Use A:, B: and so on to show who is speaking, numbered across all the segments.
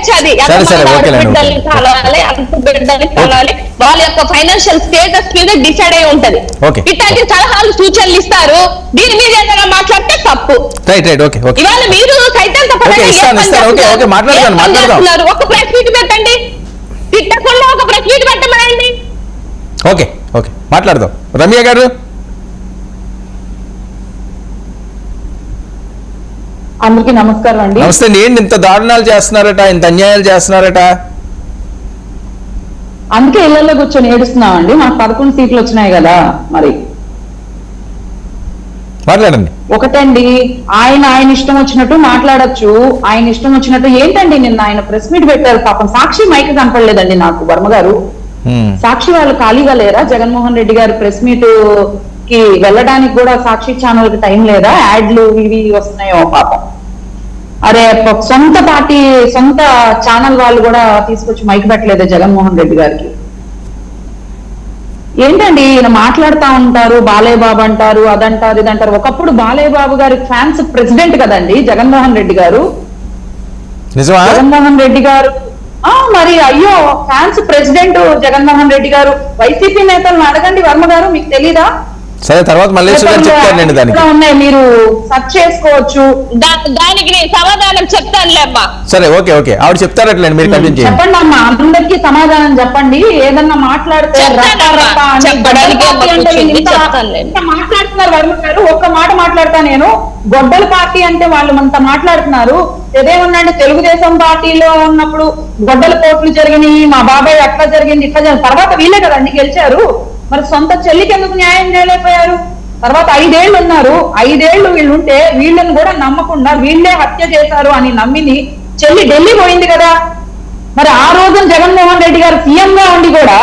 A: స్వేచ్ఛ అది. బిడ్డల్ని కావాలి, అంత బిడ్డల్ని కావాలి, వాళ్ళ యొక్క ఫైనాన్షియల్ స్టేటస్ మీద డిసైడ్ అయి ఉంటది. ఇట్లాంటి సలహాలు సూచనలు ఇస్తారు. దీని మీద ఏదైనా మాట్లాడితే తప్పు. ఇవాళ మీరు సైతం ఒక ప్రెస్ మీట్ పెట్టండి, తిట్టకుండా ఒక ప్రెస్ మీట్ పెట్టమనండి.
B: ఓకే ఓకే మాట్లాడదాం. రమ్య గారు
C: అందరికీ నమస్కారం అండి.
B: నమస్తే అండి. ఏంటి ఇంత దారుణాలు చేస్తున్నారట, ఇంత అన్యాయాలు చేస్తున్నారట?
C: అందుకే ఇళ్లలో కూర్చొని ఏడుస్తున్నామండి. మాకు 11 సీట్లు వచ్చినాయి కదా. మరి
B: మాట్లాడండి.
C: ఒకటండి, ఆయన ఇష్టం వచ్చినట్టు మాట్లాడచ్చు, ఆయన ఇష్టం వచ్చినట్టు. ఏంటండి నిన్న ఆయన ప్రెస్ మీట్ పెట్టారు, పాపం సాక్షి మైక్ కనపడలేదండి నాకు. వర్మ గారు, సాక్షి వాళ్ళు ఖాళీగా లేరా? జగన్మోహన్ రెడ్డి గారు ప్రెస్ మీట్ కి వెళ్ళడానికి కూడా సాక్షి ఛానల్ కి టైం లేదా? యాడ్లు ఇవి వస్తున్నాయో పాపం. అరే సొంత పార్టీ సొంత ఛానల్ వాళ్ళు కూడా తీసుకొచ్చి మైక్ పెట్టలేదా జగన్మోహన్ రెడ్డి గారికి? ఏంటండి ఈయన మాట్లాడుతూ ఉంటారు, బాలయ్య బాబు అంటారు, అదంటారు, ఇదంటారు. ఒకప్పుడు బాలయ్య బాబు గారి ఫ్యాన్స్ ప్రెసిడెంట్ కదండి జగన్మోహన్ రెడ్డి గారు. జగన్మోహన్ రెడ్డి గారు మరి అయ్యో ఫ్యాన్స్ ప్రెసిడెంట్ జగన్మోహన్ రెడ్డి గారు. వైసీపీ నేతలను అడగండి వర్మ గారు, మీకు తెలీదా?
B: సరే తర్వాత మళ్ళీ
C: ఉన్నాయి, మీరు సెర్చ్ చేసుకోవచ్చు.
A: దానికి నేను సమాధానం చెప్తానులేమ్మా.
B: సరే ఓకే ఓకే ఆవిడ చెప్తారట్లేండి, మీరు కంటిన్యూ చేయండి.
C: చెప్పండి అమ్మా, అందరికీ సమాధానం చెప్పండి. ఏదన్నా మాట్లాడితే మాట్లాడుతున్నారు వర్మ గారు. ఒక్క మాట మాట్లాడతా నేను. గొడ్డల పార్టీ అంటే వాళ్ళు అంత మాట్లాడుతున్నారు. ఏదేమన్నాంటే తెలుగుదేశం పార్టీలో ఉన్నప్పుడు గొడ్డల కోట్లు జరిగినాయి, మా బాబాయ్ అట్లా జరిగింది, ఇట్లా జరిగింది. తర్వాత వీళ్ళే కదండి గెలిచారు. మరి సొంత చెల్లికి ఎందుకు న్యాయం చేయలేకపోయారు? తర్వాత 5 ఏళ్ళు ఉన్నారు. 5 ఏళ్ళు వీళ్ళు ఉంటే వీళ్ళని కూడా నమ్మకుండా వీళ్ళే హత్య చేశారు అని నమ్మిని చెల్లి ఢిల్లీ పోయింది కదా. మరి ఆ రోజున జగన్మోహన్ రెడ్డి గారు సీఎం గా ఉండి కూడా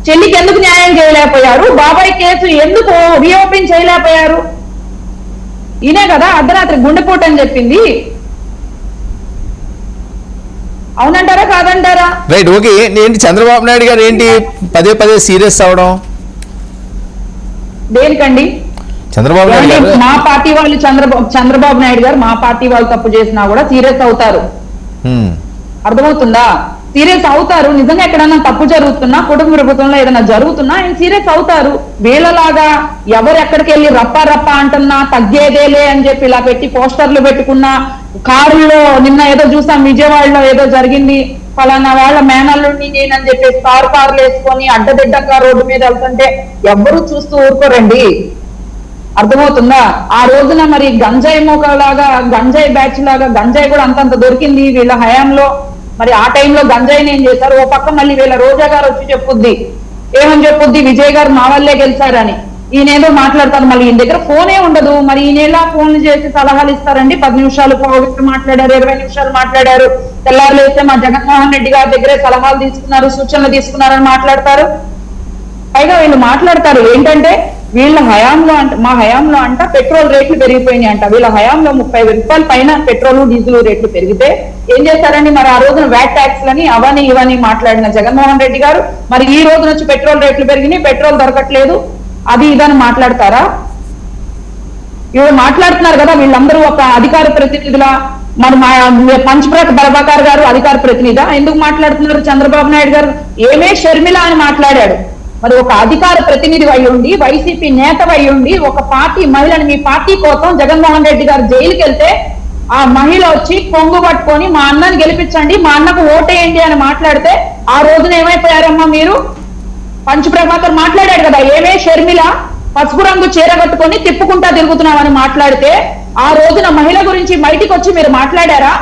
C: చెల్లికి ఎందుకు న్యాయం చేయలేకపోయారు? బాబాయ్ కేసు ఎందుకు రీఓపెన్ చేయలేకపోయారు? ఈయనే కదా అర్ధరాత్రి గుండెపోటు అని చెప్పింది. అవునంటారా కాదంటారా?
B: Right okay. ఏంటి చంద్రబాబు నాయుడు గారు ఏంటి పదే సీరియస్ అవడం
C: దేనికండి?
B: చంద్రబాబు నాయుడు గారు
C: మా పార్టీ వాళ్ళు చంద్రబాబు నాయుడు గారు మా పార్టీ వాళ్ళు తప్పు చేసినా కూడా సీరియస్ అవుతారు. అర్థమవుతుందా? సీరియస్ అవుతారు. నిజంగా ఎక్కడన్నా తప్పు జరుగుతున్నా, కుటుంబ ప్రభుత్వంలో ఏదైనా జరుగుతున్నా ఆయన సీరియస్ అవుతారు. వీళ్ళలాగా ఎవరు ఎక్కడికి వెళ్ళి రప్ప అంటున్నా తగ్గేదేలే అని చెప్పి ఇలా పెట్టి పోస్టర్లు పెట్టుకున్నా, కారుల్లో నిన్న ఏదో చూసాం విజయవాడలో ఏదో జరిగింది, ఫలానా వాళ్ళ మేనల్లుండి నేనని చెప్పి కార్లు వేసుకొని అడ్డదిడ్డంగా రోడ్డు మీద వెళ్తుంటే ఎవ్వరూ చూస్తూ ఊరుకోరండి. అర్థమవుతుందా? ఆ రోజున మరి గంజాయి మోకలాగా, గంజాయి బ్యాచ్ లాగా గంజాయి కూడా అంతంత దొరికింది వీళ్ళ హయాంలో. మరి ఆ టైంలో గంజాయిని ఏం చేశారు? ఓ పక్క మళ్ళీ వీళ్ళ రోజా గారు వచ్చి చెప్పుద్ది, ఏమని చెప్పుద్ది, విజయ్ గారు మా వల్లే గెలిచారని. ఈయనేదో మాట్లాడతారు, మళ్ళీ ఈయన దగ్గర ఫోనే ఉండదు. మరి ఈయనలా ఫోన్లు చేసి సలహాలు ఇస్తారండి? 10 నిమిషాలు మాట్లాడారు, 20 నిమిషాలు మాట్లాడారు, తెల్లారులు వేస్తే మా జగన్మోహన్ రెడ్డి గారి దగ్గరే సలహాలు తీసుకున్నారు, సూచనలు తీసుకున్నారని మాట్లాడతారు. పైగా వీళ్ళు మాట్లాడతారు ఏంటంటే వీళ్ళ హయాంలో మా హయాంలో అంట పెట్రోల్ రేట్లు పెరిగిపోయినాయి అంట. వీళ్ళ హయాంలో 30 రూపాయల పైన పెట్రోల్ డీజిల్ రేట్లు పెరిగితే ఏం చేస్తారండి? మరి ఆ రోజున వ్యాట్ ట్యాక్స్లని అవని ఇవని మాట్లాడిన జగన్మోహన్ రెడ్డి గారు మరి ఈ రోజు నుంచి పెట్రోల్ రేట్లు పెరిగినాయి, పెట్రోల్ దొరకట్లేదు, అది ఇదని మాట్లాడతారా? ఇవి మాట్లాడుతున్నారు కదా వీళ్ళందరూ ఒక అధికార ప్రతినిధుల. మరి పంచప్రక ప్రభాకర్ గారు అధికార ప్రతినిధా? ఎందుకు మాట్లాడుతున్నారు? చంద్రబాబు నాయుడు గారు ఏమే షర్మిల అని మాట్లాడాడు. మరి ఒక అధికార ప్రతినిధి అయి ఉండి, వైసీపీ నేత అయి ఉండి, ఒక పార్టీ మహిళని మీ పార్టీ కోసం జగన్మోహన్ రెడ్డి గారు జైలుకి వెళ్తే ఆ మహిళ వచ్చి కొంగు పట్టుకొని మా అన్నని గెలిపించండి, మా అన్నకు ఓటేయండి అని మాట్లాడితే ఆ రోజున ఏమైపోయారమ్మా మీరు? పంచప్రభాకర్ మాట్లాడాడు కదా, ఏమే షర్మిల పసుపు రంగు చీర కట్టుకొని తిప్పుకుంటా తిరుగుతున్నామని మాట్లాడితే ఆ రోజున మహిళ గురించి బయటికి వచ్చి మీరు మాట్లాడారా?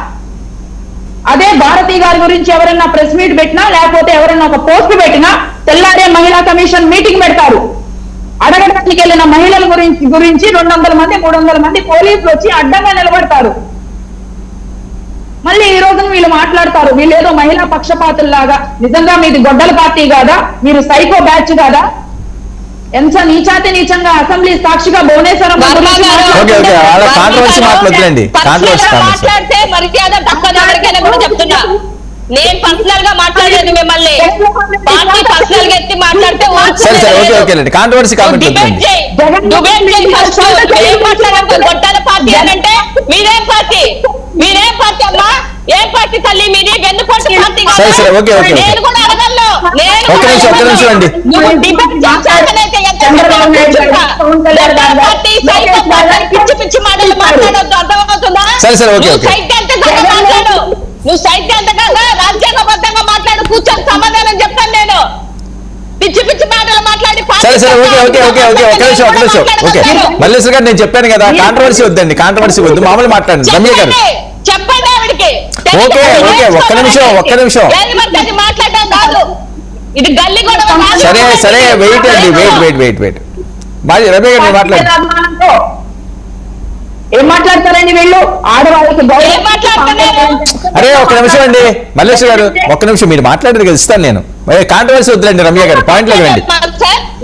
C: అదే భారతి గారి గురించి ఎవరైనా ప్రెస్ మీట్ పెట్టినా లేకపోతే ఎవరైనా ఒక పోస్ట్ పెట్టినా తెల్లారే మహిళా కమిషన్ మీటింగ్ పెడతారు. అడగడానికి వెళ్ళిన మహిళల గురించి 200 మంది 300 మంది పోలీసులు వచ్చి అడ్డంగా నిలబడతారు. మళ్ళీ ఈ రోజున వీళ్ళు మాట్లాడతారు వీళ్ళు ఏదో మహిళా పక్షపాతుల్లాగా. నిజంగా మీది గొడ్డల పార్టీ కాదా? మీరు సైకో బ్యాచ్ కాదా? ఎంత నీచంగా అసెంబ్లీ సాక్షిగా భువనేశ్వరం
A: మాట్లాడితే మర్యాద తప్పదెవరికైనా కూడా చెప్తున్నా. నేను పర్సనల్ గా మాట్లాడేది మిమ్మల్ని, పార్టీ పర్సనల్ గా ఎత్తి మాట్లాడితే గొడ్డల పార్టీ అని అంటే మీరేం పార్టీ అమ్మా? ఏం పార్టీ తల్లి మీది? వెన్నుపోటు
B: సరే సరే ఓకే ఓకే
A: నేను కూడా అడగలను.
B: ఒక్క నిమిషం అండి.
A: నువ్వు డిబేట్ చేస్తానైతే ఎంత పిచ్చి పిచ్చి మాటలు మాట్లాడొద్దు, అర్థమవుతుందా?
B: సరే సరే ఓకే ఓకే
A: సైద్ధాంతికంగా మాట్లాడు, నువ్వు సైద్ధాంతికంగా రాజ్యాంగబద్ధంగా మాట్లాడు, కూర్చొని సమాధానం చెప్తాను నేను. పిచ్చి పిచ్చి మాటలు మాట్లాడి
B: సరే సరే ఓకే ఓకే ఓకే ఓకే ఒక్క నిమిషం ఓకే మల్లేశ్వర్ గారు నేను చెప్పాను కదా కాంట్రవర్సీ వద్దండి, కాంట్రవర్సీ వద్దు, మామూలు మాట్లాడండి రమ్య గారు.
A: చెప్పండి ఆవిడికి.
B: ఓకే ఓకే ఒక్క నిమిషం
A: మాట్లాడడం కాదు, ఇది గల్లీ గొడవ.
B: సరే సరే వెయిట్ అండి వెయిట్ రమ్య గారు మాట్లాడండి.
C: ఏం మాట్లాడతారండి వీళ్ళు? ఆడవాళ్ళకి
B: అరే ఒక్క నిమిషం అండి మల్లేశ్వర్ గారు, ఒక్క నిమిషం మీరు మాట్లాడేది కదా ఇస్తాను నేను. కాంట్రవర్సీ వద్దులండి రమ్య గారు, పాయింట్లో రండి.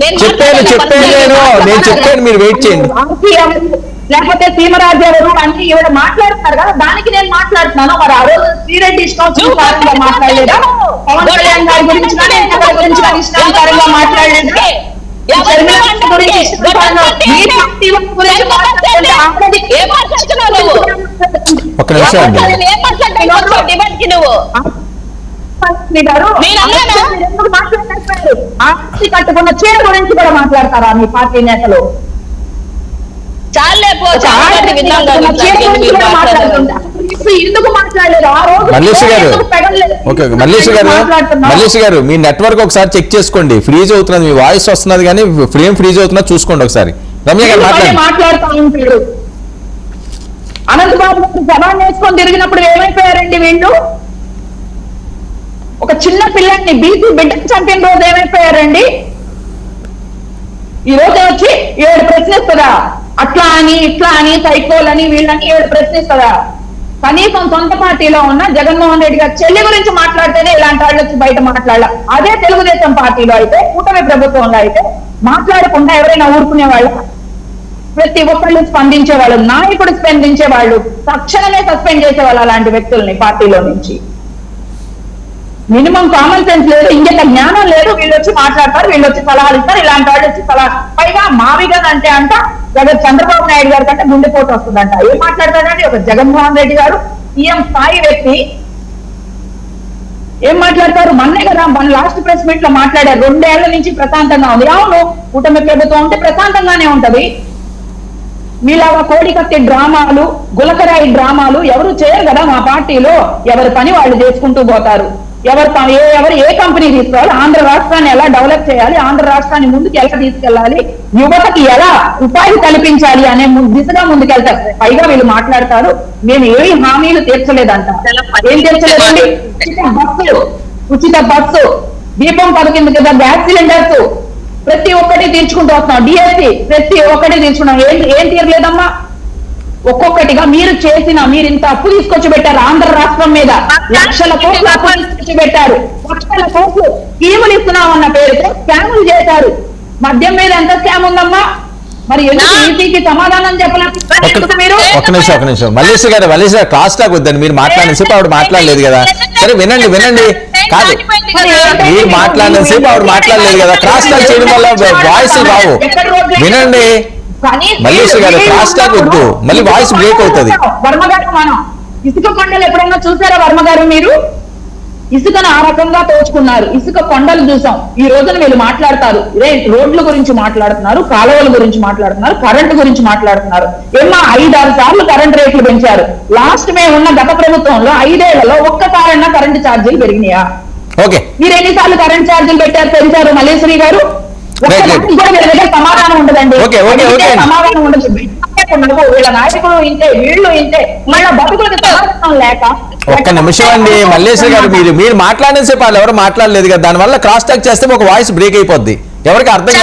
B: నేను చెప్పాను మీరు వెయిట్ చేయండి.
C: లేకపోతే సీమరాజు ఎవరు అంటే ఈవిడ మాట్లాడుతున్నారు కదా, దానికి నేను మాట్లాడుతున్నాను. మరి ఆ రోజు శ్రీరెడ్డి ఇష్టానుసారంగా మాట్లాడలేదా? పవన్ కళ్యాణ్ గారి గురించి ఇష్టానుసారంగా మాట్లాడలేదా?
B: ఒక్క నిమిషం అండి.
C: ఆస్తి కట్టుకున్న చీర గురించి కూడా మాట్లాడతారా మీ పార్టీ నేతలు? ఎందుకు మాట్లాడలేదు ఆ రోజు?
B: మల్లేష్ గారు మీ నెట్వర్క్ ఒకసారి చెక్ చేసుకోండి, ఫ్రీజ్ అవుతున్నది, మీ వాయిస్ వస్తున్నది కానీ ఫ్రేమ్ ఫ్రీజ్ అవుతున్నది చూసుకోండి ఒకసారి. రమ్య గారు
C: మాట్లాడుతూ ఉంటాడు. అనంతబాబు సభాన్ని వేసుకొని తిరిగినప్పుడు ఏమైపోయారండి వీళ్ళు? ఒక చిన్న పిల్లల్ని బీసీ బిడ్డకు చంపిన రోజు ఏమైపోయారండి? ఈ రోజు వచ్చి 7 ప్రశ్నిస్తుందా? అట్లా అని ఇట్లా అని సైకోలని వీళ్ళని 7 ప్రశ్నిస్తుందా? కనీసం సొంత పార్టీలో ఉన్న జగన్మోహన్ రెడ్డి గారి చెల్లి గురించి మాట్లాడితేనే ఇలాంటి వాళ్ళు వచ్చి బయట మాట్లాడాల. అదే తెలుగుదేశం పార్టీలో అయితే, కూటమి ప్రభుత్వంలో అయితే మాట్లాడకుండా ఎవరైనా ఊరుకునే వాళ్ళు, ప్రతి ఒక్కళ్ళు స్పందించే వాళ్ళు, నాయకుడు స్పందించే వాళ్ళు, తక్షణమే సస్పెండ్ చేసేవాళ్ళు అలాంటి వ్యక్తుల్ని పార్టీలో నుంచి. మినిమం కామన్ సెన్స్ లేదు, ఇంకెంత జ్ఞానం లేదు. వీళ్ళు వచ్చి మాట్లాడతారు, వీళ్ళు వచ్చి సలహాలు ఇస్తారు, ఇలాంటి వాళ్ళు వచ్చి సలహా. పైగా మావిగా అంటే చంద్రబాబు నాయుడు గారి కంటే గుండెపోటు వస్తుందంట. ఏం మాట్లాడతాడండి ఒక జగన్మోహన్ రెడ్డి గారు, సీఎం స్థాయి వ్యక్తి ఏం మాట్లాడతారు? మొన్నే కదా మన లాస్ట్ ప్రెస్ మీట్ లో మాట్లాడారు, 2 ఏళ్ల నుంచి ప్రశాంతంగా ఉంది. అవును, కూటమి ప్రభుత్వం ఉంటే ప్రశాంతంగానే ఉంటది. మీలాగా కోడికత్తి డ్రామాలు, గులకరాయి డ్రామాలు ఎవరు చేయరు కదా మా పార్టీలో. ఎవరి పని వాళ్ళు చేసుకుంటూ పోతారు. ఎవరు ఏ కంపెనీ తీసుకోవాలి, ఆంధ్ర రాష్ట్రాన్ని ఎలా డెవలప్ చేయాలి, ఆంధ్ర రాష్ట్రాన్ని ముందుకు ఎలా తీసుకెళ్లాలి, యువతకి ఎలా ఉపాధి కల్పించాలి అనే దిశగా ముందుకెళ్తారు. పైగా వీళ్ళు మాట్లాడతారు మేము ఏమి హామీలు తీర్చలేదంట. ఏం తీర్చలేదండి? ఉచిత బస్సు, దీపం పథకం కింద గ్యాస్ సిలిండర్స్ ప్రతి ఒక్కటి తీర్చుకుంటూ వస్తున్నాం. డిఎస్సి ప్రతి ఒక్కటి తీర్చుకున్నాం. ఏం తీరలేదమ్మా? ఒక్కొక్కటిగా మీరు ఇంత అప్పు తీసుకొచ్చి పెట్టారు ఆంధ్ర రాష్ట్రం మీద. లక్షల కోట్లు అప్పు తీసుకొచ్చి పెట్టారు. లక్షల కోట్లు స్కీములు ఇస్తున్నామన్న పేరుతో స్కాములు చేశారు. మద్యం మీద ఎంత స్కామ్ ఉందమ్మా? మరి ఈసీకి సమాధానం చెప్పలేదు మీరు?
B: ఒక్క నిమిషం మల్లేశ్వర్ గారు క్లాస్ టాక్ వద్దండి. మీరు మాట్లాడినసేపు ఆవిడ మాట్లాడలేదు కదా. సరే వినండి కాదు, మీరు మాట్లాడినసేపు ఆవిడ మాట్లాడలేదు కదా. క్లాస్ టాక్ చేయడం వల్ల వాయిస్ రావు. వినండి మల్లేశ్వర్ గారు, క్లాస్ టాక్ వద్దు, మళ్ళీ వాయిస్ బ్రేక్ అవుతుంది.
C: వర్మగారు, మనం ఇసుక కొండలు ఎప్పుడైనా చూసారా వర్మగారు? మీరు ఇసుకను ఆ రకంగా తోచుకున్నారు. ఇసుక కొండలు చూసాం. ఈ రోజున వీళ్ళు మాట్లాడతారు, రోడ్ల గురించి మాట్లాడుతున్నారు, కాలువల గురించి మాట్లాడుతున్నారు, కరెంటు గురించి మాట్లాడుతున్నారు. ఏమన్నా 5-6 సార్లు కరెంట్ రేట్లు పెంచారు. లాస్ట్ మేము ఉన్న గత ప్రభుత్వంలో 5 ఏళ్లలో ఒక్కసారైనా కరెంటు ఛార్జీలు పెరిగినాయా? మీరు ఎన్నిసార్లు కరెంట్ ఛార్జీలు పెంచారు మల్లేశ్వరి గారు? సమాధానం ఉండదండి, సమాధానం ఉండదు. వీళ్ళ నాయకులు ఇంతే, వీళ్ళు ఇంతే. మళ్ళీ బతుకులకు సమాధానం లేక.
B: ఒక్క నిమిషం అండి మల్లేశ్వరి గారు, మీరు మాట్లాడిన సేపు వాళ్ళు ఎవరు మాట్లాడలేదు కదా. దానివల్ల క్రాస్ టాక్ చేస్తే ఒక వాయిస్ బ్రేక్ అయిపోద్ది, ఎవరికి అర్థం కాదు.